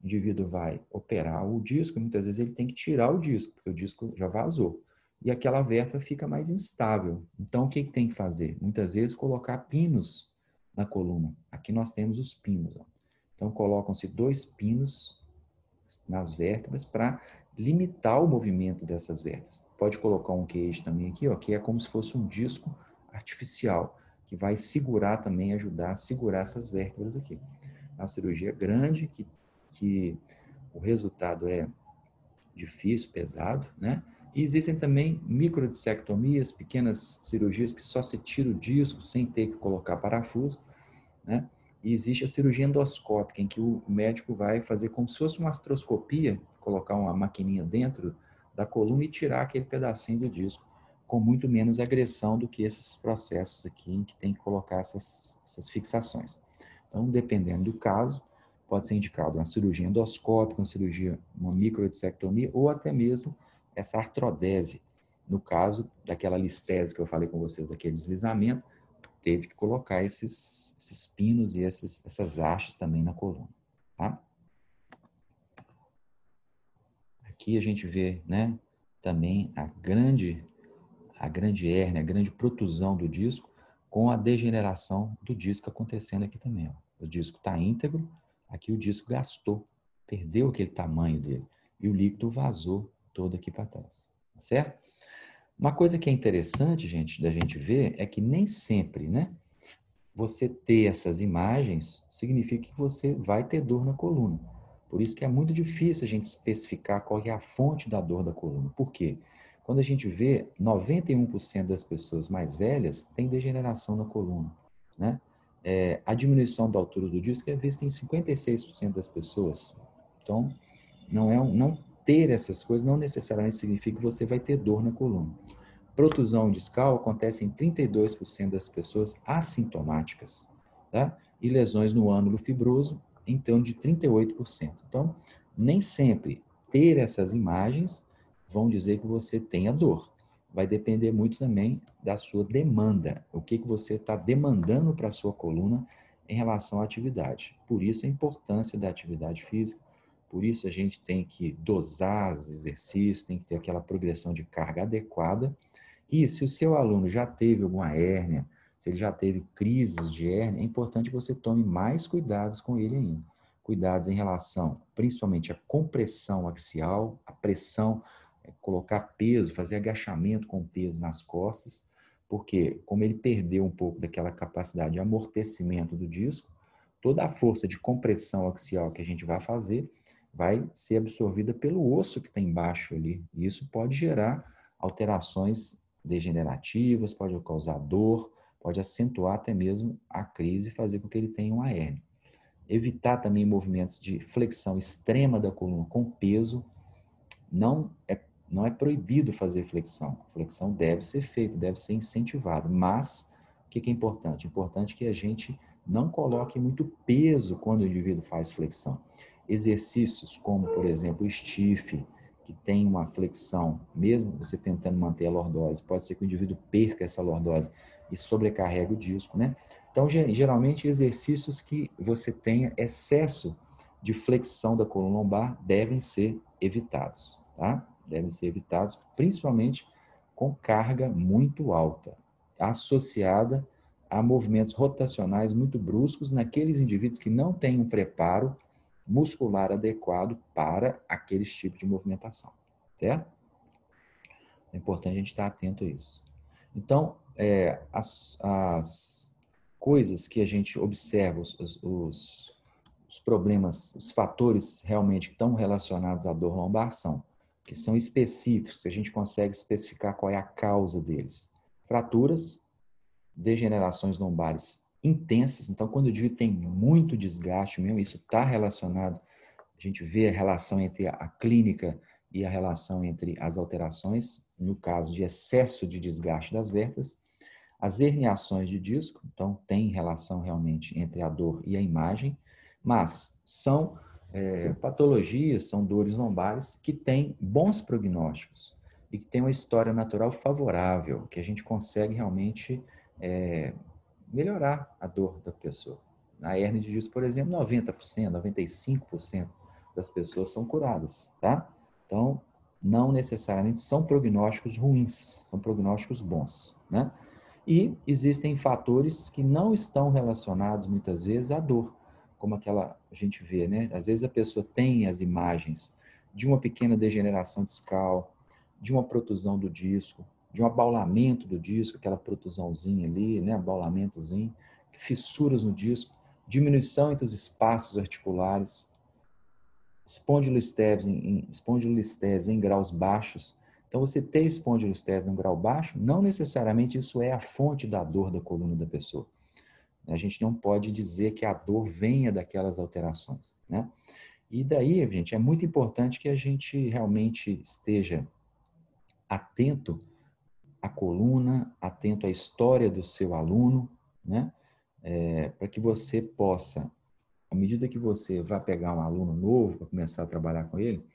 Speaker 1: O indivíduo vai operar o disco, muitas vezes ele tem que tirar o disco, porque o disco já vazou. E aquela vértebra fica mais instável. Então, o que tem que fazer? Muitas vezes, colocar pinos na coluna. Aqui nós temos os pinos. Ó. Então, colocam-se 2 pinos nas vértebras para limitar o movimento dessas vértebras. Pode colocar um queijo também aqui, ó, que é como se fosse um disco artificial, que vai segurar também, ajudar a segurar essas vértebras aqui. É uma cirurgia grande, que o resultado é difícil, pesado, né? E existem também microdissectomias, pequenas cirurgias que só se tira o disco sem ter que colocar parafuso, né? E existe a cirurgia endoscópica, em que o médico vai fazer como se fosse uma artroscopia, colocar uma maquininha dentro da coluna e tirar aquele pedacinho do disco, com muito menos agressão do que esses processos aqui, em que tem que colocar essas fixações. Então, dependendo do caso, pode ser indicado uma cirurgia endoscópica, uma microdissectomia, ou até mesmo essa artrodese. No caso daquela listese que eu falei com vocês, daquele deslizamento, teve que colocar esses pinos e essas hastes também na coluna, tá? Aqui a gente vê, né, também a grande hérnia, a grande protusão do disco, com a degeneração do disco acontecendo aqui também. Ó. O disco está íntegro, aqui o disco gastou, perdeu aquele tamanho dele, e o líquido vazou todo aqui para trás, tá certo? Uma coisa que é interessante, gente, da gente ver, é que nem sempre, né, você ter essas imagens significa que você vai ter dor na coluna. Por isso que é muito difícil a gente especificar qual é a fonte da dor da coluna. Por quê? Quando a gente vê, 91% das pessoas mais velhas têm degeneração na coluna, né? A diminuição da altura do disco é vista em 56% das pessoas. Então, não ter essas coisas não necessariamente significa que você vai ter dor na coluna. Protusão discal acontece em 32% das pessoas assintomáticas, tá? E lesões no ânulo fibroso em torno de 38%. Então, nem sempre ter essas imagens vão dizer que você tenha dor. Vai depender muito também da sua demanda, o que você está demandando para a sua coluna em relação à atividade. Por isso a importância da atividade física, por isso a gente tem que dosar os exercícios, tem que ter aquela progressão de carga adequada. E se o seu aluno já teve alguma hérnia, se ele já teve crises de hérnia, é importante que você tome mais cuidados com ele ainda. Cuidados em relação, principalmente, à compressão axial, a pressão, colocar peso, fazer agachamento com peso nas costas, porque como ele perdeu um pouco daquela capacidade de amortecimento do disco, toda a força de compressão axial que a gente vai fazer vai ser absorvida pelo osso que está embaixo ali. E isso pode gerar alterações degenerativas, pode causar dor, pode acentuar até mesmo a crise e fazer com que ele tenha uma hérnia. Evitar também movimentos de flexão extrema da coluna com peso. Não é proibido fazer flexão. A flexão deve ser feita, deve ser incentivado. Mas, o que é importante? É importante que a gente não coloque muito peso quando o indivíduo faz flexão. Exercícios como, por exemplo, o stiff, que tem uma flexão, mesmo você tentando manter a lordose, pode ser que o indivíduo perca essa lordose e sobrecarregue o disco, né? Então, geralmente, exercícios que você tenha excesso de flexão da coluna lombar devem ser evitados, tá? Devem ser evitados, principalmente com carga muito alta, associada a movimentos rotacionais muito bruscos naqueles indivíduos que não têm um preparo muscular adequado para aqueles tipos de movimentação, certo? É importante a gente estar atento a isso. Então, coisas que a gente observa, os problemas, os fatores realmente que estão relacionados à dor lombar são, que são específicos, a gente consegue especificar qual é a causa deles. Fraturas, degenerações lombares intensas, então quando o indivíduo tem muito desgaste mesmo, isso está relacionado, a gente vê a relação entre a clínica e a relação entre as alterações, no caso de excesso de desgaste das vértebras, as herniações de disco, então tem relação realmente entre a dor e a imagem, mas são patologias, são dores lombares que têm bons prognósticos e que têm uma história natural favorável, que a gente consegue realmente melhorar a dor da pessoa. Na hérnia de disco, por exemplo, 90%, 95% das pessoas são curadas, tá? Então, não necessariamente são prognósticos ruins, são prognósticos bons, né? E existem fatores que não estão relacionados, muitas vezes, à dor, como aquela, a gente vê, né? Às vezes a pessoa tem as imagens de uma pequena degeneração discal, de uma protusão do disco, de um abaulamento do disco, aquela protusãozinha ali, né? Abaulamentozinho, fissuras no disco, diminuição entre os espaços articulares, espondilolistese em graus baixos. Então, você ter espondilolistese num grau baixo, não necessariamente isso é a fonte da dor da coluna da pessoa. A gente não pode dizer que a dor venha daquelas alterações, né? E daí, gente, é muito importante que a gente realmente esteja atento à coluna, atento à história do seu aluno, né? Para que você possa, à medida que você vai pegar um aluno novo para começar a trabalhar com ele,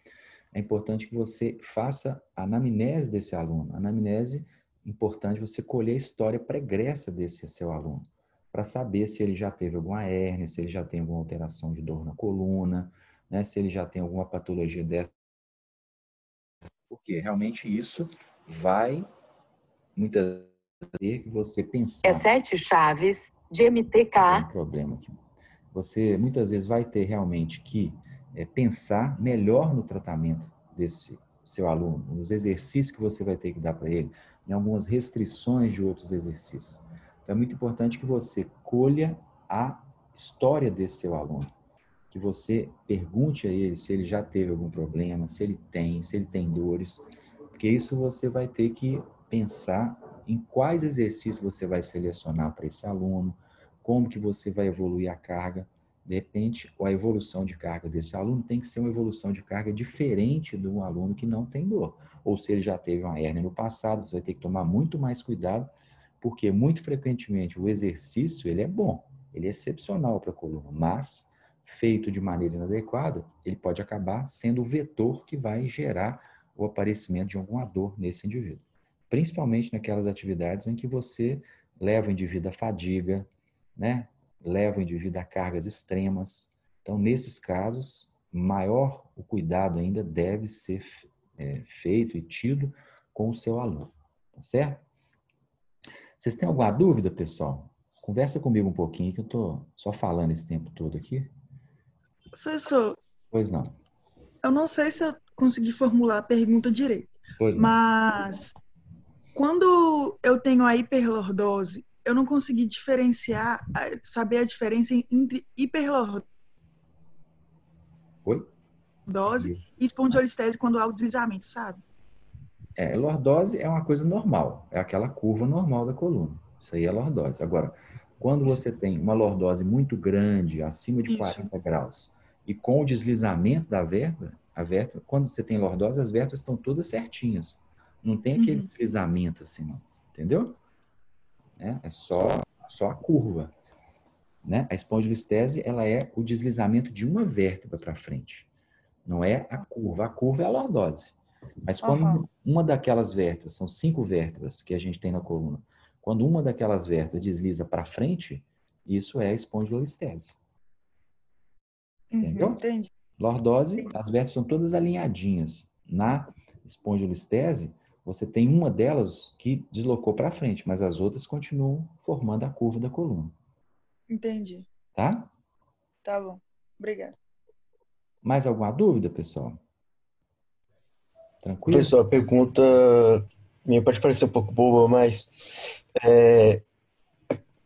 Speaker 1: é importante que você faça a anamnese desse aluno. A anamnese, importante você colher a história pregressa desse seu aluno, para saber se ele já teve alguma hérnia, se ele já tem alguma alteração de dor na coluna, né, se ele já tem alguma patologia dessa. Porque realmente isso vai, muitas vezes, que você pensar...
Speaker 6: É 7 chaves de MTK.
Speaker 1: Tem um problema aqui. Você, muitas vezes, vai ter realmente que pensar melhor no tratamento desse seu aluno, nos exercícios que você vai ter que dar para ele, em algumas restrições de outros exercícios. Então, é muito importante que você colha a história desse seu aluno, que você pergunte a ele se ele já teve algum problema, se ele tem dores, porque isso você vai ter que pensar em quais exercícios você vai selecionar para esse aluno, como que você vai evoluir a carga. De repente, a evolução de carga desse aluno tem que ser uma evolução de carga diferente de um aluno que não tem dor. Ou se ele já teve uma hérnia no passado, você vai ter que tomar muito mais cuidado, porque muito frequentemente o exercício ele é bom, ele é excepcional para a coluna, mas feito de maneira inadequada, ele pode acabar sendo o vetor que vai gerar o aparecimento de alguma dor nesse indivíduo. Principalmente naquelas atividades em que você leva o indivíduo à fadiga, né? Leva o indivíduo a cargas extremas. Então, nesses casos, maior o cuidado ainda deve ser feito e tido com o seu aluno. Tá certo? Vocês têm alguma dúvida, pessoal? Conversa comigo um pouquinho, que eu estou só falando esse tempo todo aqui.
Speaker 4: Professor,
Speaker 1: Pois não.
Speaker 4: eu não sei se eu consegui formular a pergunta direito,
Speaker 1: Pois não.
Speaker 4: mas quando eu tenho a hiperlordose, eu não consegui diferenciar, saber a diferença entre hiperlordose
Speaker 1: Oi?
Speaker 4: e espondilolistese quando há o deslizamento, sabe?
Speaker 1: Lordose é uma coisa normal, é aquela curva normal da coluna. Isso aí é lordose. Agora, quando você tem uma lordose muito grande, acima de 40 graus, e com o deslizamento da vértebra, quando você tem lordose, as vértebras estão todas certinhas. Não tem aquele deslizamento assim, não. Entendeu? É só a curva. Né? A espondilolistese, ela é o deslizamento de uma vértebra para frente. Não é a curva. A curva é a lordose. Mas quando uma daquelas vértebras, são 5 vértebras que a gente tem na coluna, quando uma daquelas vértebras desliza para frente, isso é a espondilolistese. Entendeu?
Speaker 4: Entendi.
Speaker 1: Lordose, as vértebras são todas alinhadinhas. Na espondilolistese, você tem uma delas que deslocou para frente, mas as outras continuam formando a curva da coluna.
Speaker 4: Entendi.
Speaker 1: Tá?
Speaker 4: Tá bom. Obrigado.
Speaker 1: Mais alguma dúvida, pessoal? Tranquilo?
Speaker 7: Professor, a pergunta minha pode parecer um pouco boba, mas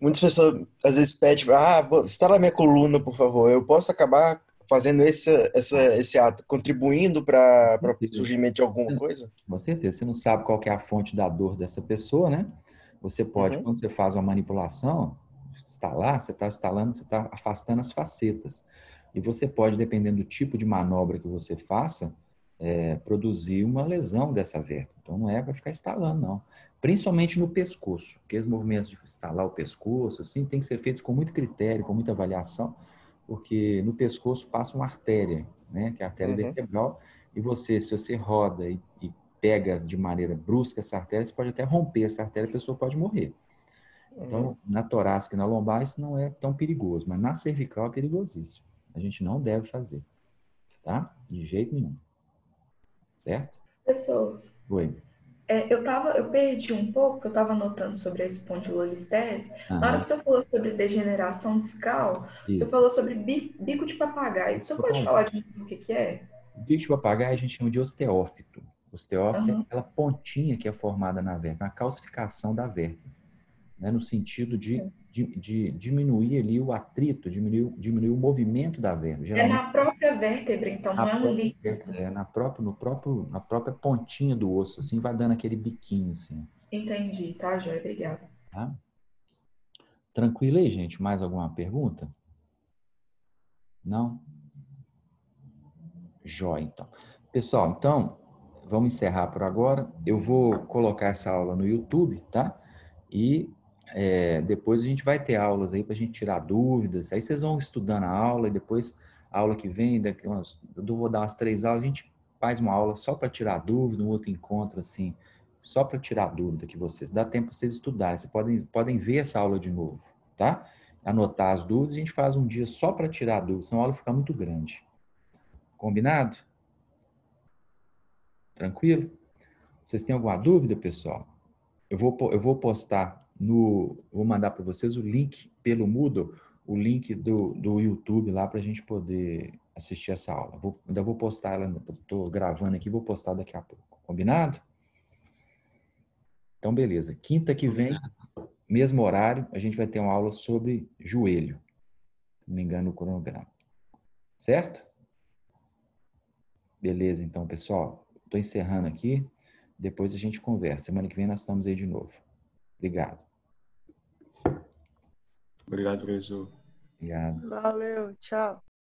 Speaker 7: muitas pessoas às vezes pedem, instala minha coluna, por favor. Eu posso acabar fazendo esse ato, contribuindo para o surgimento de alguma coisa?
Speaker 1: Com certeza. Você não sabe qual que é a fonte da dor dessa pessoa, né? Você pode, quando você faz uma manipulação, instalar, você está instalando, você está afastando as facetas. E você pode, dependendo do tipo de manobra que você faça, produzir uma lesão dessa vértebra. Então, não vai ficar instalando, não. Principalmente no pescoço. Aqueles movimentos de instalar o pescoço, assim, tem que ser feitos com muito critério, com muita avaliação, porque no pescoço passa uma artéria, né? Que é a artéria vertebral, e você, se você roda e pega de maneira brusca essa artéria, você pode até romper essa artéria, a pessoa pode morrer. Então, na torácica e na lombar, isso não é tão perigoso, mas na cervical é perigosíssimo. A gente não deve fazer, tá? De jeito nenhum. Certo?
Speaker 2: Professor,
Speaker 1: Oi.
Speaker 2: eu perdi um pouco, eu estava anotando sobre a espondilolistese. Na hora que o senhor falou sobre degeneração discal, o senhor falou sobre bico de papagaio. O senhor pode falar de novo o que é?
Speaker 1: O bico de papagaio a gente chama de osteófito. Osteófito é aquela pontinha que é formada na vértebra, a calcificação da vértebra, né? No sentido de diminuir ali o atrito, diminuir o movimento da vértebra.
Speaker 2: Geralmente, na própria vértebra, então, não é um líquido.
Speaker 1: Na própria pontinha do osso, assim, vai dando aquele biquinho, assim.
Speaker 2: Entendi, tá, Joia? Obrigada.
Speaker 1: Tá? Tranquilo aí, gente? Mais alguma pergunta? Não? Jóia, então. Pessoal, então, vamos encerrar por agora. Eu vou colocar essa aula no YouTube, tá? E depois a gente vai ter aulas aí para a gente tirar dúvidas. Aí vocês vão estudando a aula e depois, a aula que vem, eu vou dar umas 3 aulas, a gente faz uma aula só para tirar dúvida, um outro encontro, assim, só para tirar dúvida que vocês. Dá tempo para vocês estudarem. Vocês podem ver essa aula de novo, tá? Anotar as dúvidas, a gente faz um dia só para tirar dúvidas, senão a aula fica muito grande. Combinado? Tranquilo? Vocês têm alguma dúvida, pessoal? Eu vou postar vou mandar para vocês o link pelo Moodle, o link do YouTube lá para a gente poder assistir essa aula. Ainda vou postar ela, estou gravando aqui, vou postar daqui a pouco. Combinado? Então, beleza. Quinta que vem, mesmo horário, a gente vai ter uma aula sobre joelho. Se não me engano, o cronograma. Certo? Beleza, então, pessoal. Estou encerrando aqui. Depois a gente conversa. Semana que vem nós estamos aí de novo. Obrigado.
Speaker 3: Obrigado, professor.
Speaker 1: Obrigado.
Speaker 4: Valeu, tchau.